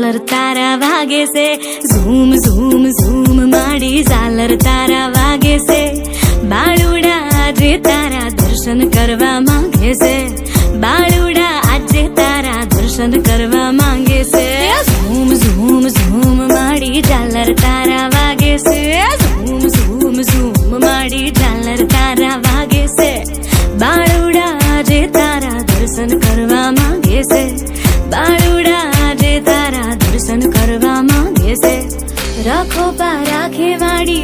ઝાલર તારા વાગે છે, ઝૂમ ઝૂમ ઝૂમ માડી ઝાલર તારા વાગે છે. બાળુડા આજે તારા દર્શન કરવા માંગે છે, બાળુડા આજે તારા દર્શન કરવા માંગે છે. ઝૂમ ઝૂમ ઝૂમ માડી ઝાલર તારા વાગે છે, ઝૂમ ઝૂમ ઝૂમ માડી ઝાલર તારા વાગે છે. બાળુડા આજે તારા દર્શન કરવા માંગે છે, બાળુડા આજે તારા દર્શન કરવા માંગે છે. રાખો પા રાખે વાડી